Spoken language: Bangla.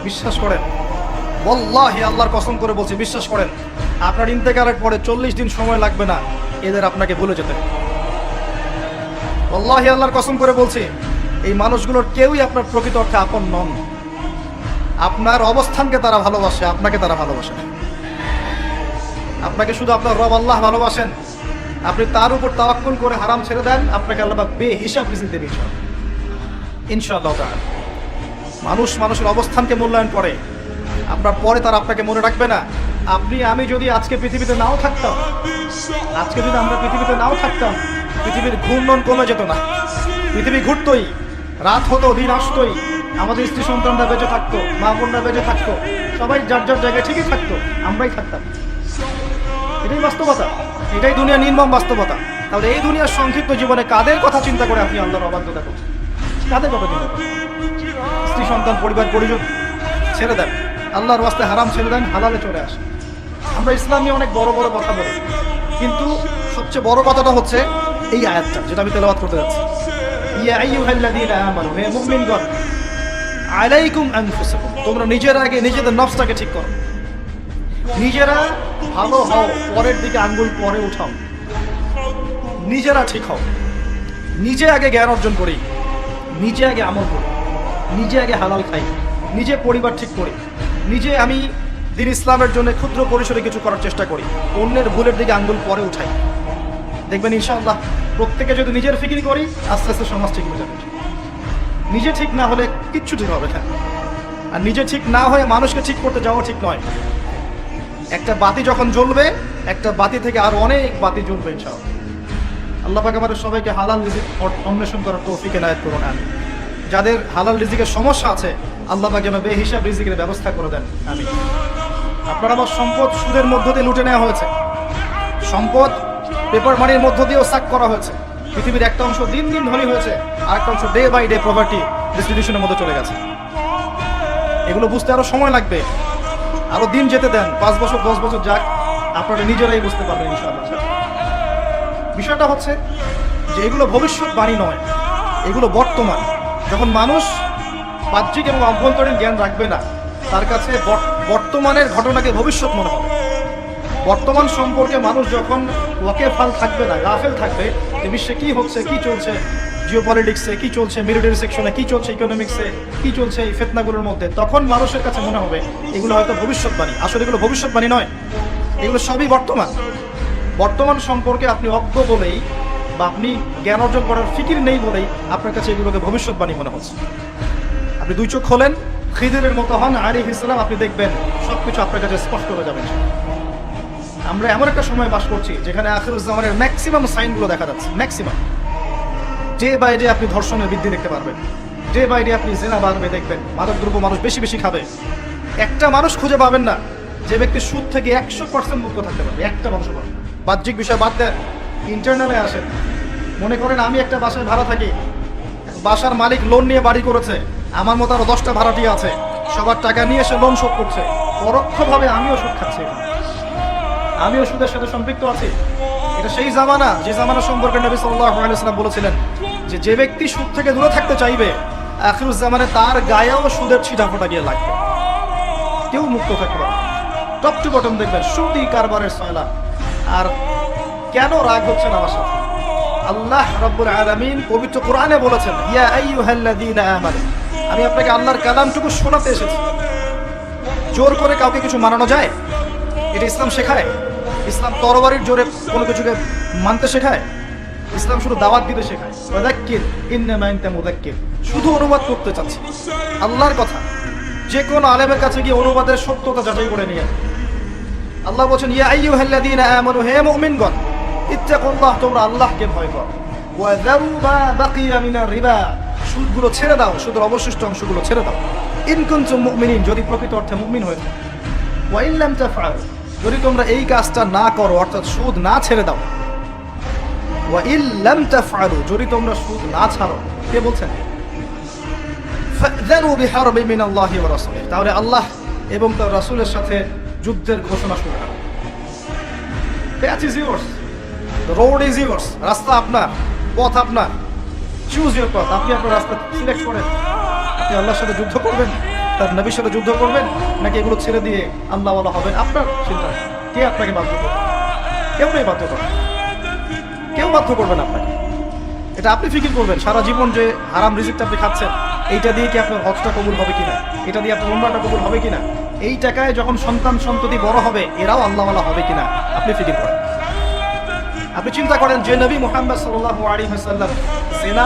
বিশ্বাস করেন, ওয়াল্লাহি আল্লাহর কসম করে বলছি, বিশ্বাস করেন, আপনার ইন্তেকালের পরে 40 দিন সময় লাগবে না এদের আপনাকে ভুলে যেতে। ওয়াল্লাহি আল্লাহর কসম করে বলছি, এই মানুষগুলোর কেউই আপনার প্রকৃত অর্থে আপন নন। আপনার অবস্থানকে তারা ভালোবাসে, আপনাকে তারা ভালোবাসে না। আপনাকে শুধু আপনার রব আল্লাহ ভালোবাসেন, আপনি তার উপর তাওয়াক্কুল করে হারাম ছেড়ে দেন, আপনাকে আল্লাহ বেহিসাব রিজিক দেবে ইনশাআল্লাহ তাআলা। মানুষের অবস্থানকে মূল্যায়ন করে, আপনার পরে তারা আপনাকে মনে রাখবে না। আপনি আমি যদি আজকে পৃথিবীতে নাও থাকতাম, আজকে যদি আমরা পৃথিবীতে নাও থাকতাম, পৃথিবীর ঘূর্ণন কমে যেত না, পৃথিবী ঘুরতই, রাত হতো, দিন আসতোই, আমাদের স্ত্রী সন্তানরা বেঁচে থাকতো, মা বোনরা বেঁচে থাকতো, সবাই যার যার জায়গায় ঠিকই থাকতো, আমরাই থাকতাম। এটাই বাস্তবতা, এটাই দুনিয়ার নির্মম বাস্তবতা। তাহলে এই দুনিয়ার সংক্ষিপ্ত জীবনে কাদের কথা চিন্তা করে আপনি আল্লাহর অবাধ্যতা করছেন? কাদের কথা চিন্তা করেন? স্ত্রী সন্তান পরিবার পরিজন ছেড়ে দেন, আল্লাহর ওয়াস্তে হারাম ছেড়ে দেন, হালালে চলে আসে। আমরা ইসলাম নিয়ে অনেক বড় বড় কথা বলি, কিন্তু সবচেয়ে বড় কথাটা হচ্ছে এই আয়াতটা যেটা আমি তেলাওয়াত করতে যাচ্ছি। ইয়া আইয়ুহাল্লাযীনা আমানু, হে মুমিনগণ, আলাইকুম আনফুসাকুম, তোমরা নিজেরা আগে নিজেদের নফসটাকে ঠিক করো, নিজেরা ভালো হও, পরের দিকে আঙ্গুল পরে উঠাও, নিজেরা ঠিক হও। নিজে আগে জ্ঞান অর্জন করি, নিজে আগে আমল করি, নিজে আগে হালাল খাই, নিজে পরিবার ঠিক করি, নিজে আমি দ্বীন ইসলামের জন্য ক্ষুদ্র পরিসরে কিছু করার চেষ্টা করি, অন্যের ভুলের দিকে আঙ্গুল পরে উঠাই। দেখবেন ইনশাআল্লাহ প্রত্যেকে যদি নিজের ফিকির করি, আস্তে আস্তে সমাজ ঠিক হয়ে যাবে। নিজে ঠিক না হলে কিচ্ছু ঠিক হবে না। আর নিজে ঠিক না হয়ে মানুষকে ঠিক করতে যাওয়া ঠিক নয়। একটা বাতি যখন জ্বলবে, একটা বাতি থেকে আরো অনেক বাতি জ্বলবে ইনশাআল্লাহ। আল্লাহ পাক আমাদের সবাইকে হালাল রিজিক অন্বেষণ করার তৌফিক এনায়েত করুন। আমি যাদের হালাল রিজিকের সমস্যা আছে, আল্লাহ পাক যেন বেহিসাব রিজিকের ব্যবস্থা করে দেন। আমি আপনার আমার সম্পদ সুদের মধ্য দিয়ে লুটে নেওয়া হয়েছে, সম্পদ পেপার মানির মধ্য দিয়েও সাক করা হয়েছে। পৃথিবীর একটা অংশ দিন দিন ধনী হয়েছে, আর একটা অংশ ডে বাই ডে প্রপার্টি ডিস্ট্রিবিউশনের মধ্যে চলে গেছে। এগুলো বুঝতে আরো সময় লাগবে, আরো দিন যেতে দেন, 5 বছর 10 বছর যাক, আপনারা নিজেরাই বুঝতে পারবেন ইনশাআল্লাহ। বিষয়টা হচ্ছে যে এগুলো ভবিষ্যৎবাণী নয়, এগুলো বর্তমান। যখন মানুষ বাহ্যিক এবং অভ্যন্তরীণ জ্ঞান রাখবে না, তার কাছে বর্তমানের ঘটনাকে ভবিষ্যৎ মনে হবে। বর্তমান সম্পর্কে মানুষ যখন ওয়াকেফাল থাকবে না, গাফেল থাকবে যে বিশ্বে কি হচ্ছে, কি চলছে, জিওপলিটিক্সে কি চলছে, মিলিটারি সেকশনে কি চলছে, ইকোনমিক্সে কি চলছে, এই ফিতনাগুলোর মধ্যে, তখন মানুষের কাছে মনে হবে এগুলো হয়তো ভবিষ্যৎবাণী। আসলে এগুলো ভবিষ্যৎবাণী নয়, এগুলো সবই বর্তমান। বর্তমান সম্পর্কে আপনি অজ্ঞ বলেই বা আপনি জ্ঞান অর্জন করার ফিকির নেই বলেই আপনার কাছে এগুলোকে ভবিষ্যৎবাণী মনে হচ্ছে। আপনি দুই চোখ খোলেন, খিদিরের মতো হন আলাইহিস সালাম, আপনি দেখবেন সবকিছু আপনার কাছে স্পষ্ট হয়ে যাবে। আমরা এমন একটা সময় বাস করছি যেখানে আখিরুজ জামানের ম্যাক্সিমাম সাইনগুলো দেখা যাচ্ছে। ম্যাক্সিমাম ডে বাই ডে আপনি ধর্ষণের বৃদ্ধি দেখতে পারবেন, ডে বাই ডে আপনি জেনা বাড়বে দেখবেন, মাদকদ্রব্য মানুষ বেশি বেশি খাবে। একটা মানুষ খুঁজে পাবেন না যে ব্যক্তি সুদ থেকে 100% মুক্ত থাকতে পারবে, একটা মানুষ পাবেন। বাহ্যিক বিষয় বাদ দেন, ইন্টারনালে আসেন। মনে করেন আমি একটা বাসায় ভাড়া থাকি, বাসার মালিক লোন নিয়ে বাড়ি করেছে, আমার মতো আরো 10টা ভাড়াটিয়া আছে, সবার টাকা নিয়ে এসে লোন শোধ করছে, পরোক্ষভাবে আমিও সুদ খাচ্ছি, আমিও সুদের সাথে সম্পৃক্ত আছি। এটা সেই জামানা যে জামানা সম্পর্কে নবী সাল্লাল্লাহু আলাইহি ওয়াসাল্লাম বলেছিলেন যে ব্যক্তি সুদ থেকে দূরে থাকতে চাইবে, আখিরুজ জামানে তার গায়েও সুদের ছিটাফোঁটা গিয়ে লাগবে, কেউ মুক্ত থাকতে পারবে। টপ টু বটম দেখবেন সুদি কারবারের সয়লা। আর কেন রাগ হচ্ছে না আমার সাথে? আল্লাহ রাব্বুল আলামিন পবিত্র কোরআনে বলেছেন, ইয়া আইয়ুহাল্লাযীনা আমানু, আমি আপনাকে আল্লাহর কালামটুকু শোনাতে এসেছি। জোর করে কাউকে কিছু মানানো যায়? এটা ইসলাম শেখায়? ইসলাম তরবারির জোরে কোনো কিছুকে মানতে শেখায়? ইসলাম শুধু দাওয়াত দিতে শেখায়। ওয়াযাক্কির ইন্নামা আনতা মুযাক্কির, শুধু অনুবাদ করতে চাচ্ছি আল্লাহর কথা। যে কোনো আলেমের কাছে গিয়ে অনুবাদের সত্যতা যাচাই করে নিয়ে আল্লাহ বলছেন, ইয়া আইয়ুহাল্লাযীনা আমানু, হে মুমিনগণ, ইত্তাকুল্লাহ, তোমরা আল্লাহকে ভয় করো, ওয়া যারু মা বাকিয়া মিনার রিবা, সুদগুলো ছেড়ে দাও, সুদের অবশিষ্ট অংশগুলো ছেড়ে দাও। ইন কুনতুম মুমিনিন, যদি প্রকৃত অর্থে মুমিন হয়ে থাকো। ওয়া ইন লাম তাফআলু, যদি তোমরা এই কাজটা না করো, অর্থাৎ সুদ না ছেড়ে দাও। ওয়া ইন লাম তাফআলু, যদি তোমরা সুদ না ছাড়ো, কে বলছেন? ফাযারু বিহারবিন মিনাল্লাহি ওয়া রাসূলিহি, তাহলে আল্লাহ এবং তার রাসূলের সাথে যুদ্ধের ঘোষণা শুরু করো। Path is yours, the road is yours, রাস্তা আপনার, পথ আপনার, চুজ ইউর পথ। আপনি আপনার রাস্তা সিলেক্ট করেন, আপনি আল্লাহর সাথে যুদ্ধ করবেন তার নবীর সাথে যুদ্ধ করবেন, নাকি এগুলো ছেড়ে দিয়ে আল্লাহওয়ালা হবেন? আপনার চিন্তা। কে আপনাকে বাধ্য করবে? কেউ নেই বাধ্য করবে, কেউ বাধ্য করবেন আপনাকে। এটা আপনি ফিকির করবেন সারা জীবন যে হারাম রিজিকটা আপনি খাচ্ছেন, এইটা দিয়ে কি আপনার হজটা কবুল হবে কিনা, এটা দিয়ে আপনার উমরাটা কবুল হবে কিনা, এই টাকায় যখন সন্তান সন্ততি বড় হবে এরাও আল্লাহওয়ালা হবে কিনা আপনি ফিকির করেন। আপনি চিন্তা করেন যে নবী মুহাম্মদ সাল্লাল্লাহু আলাইহি ওয়াসাল্লাম জিনা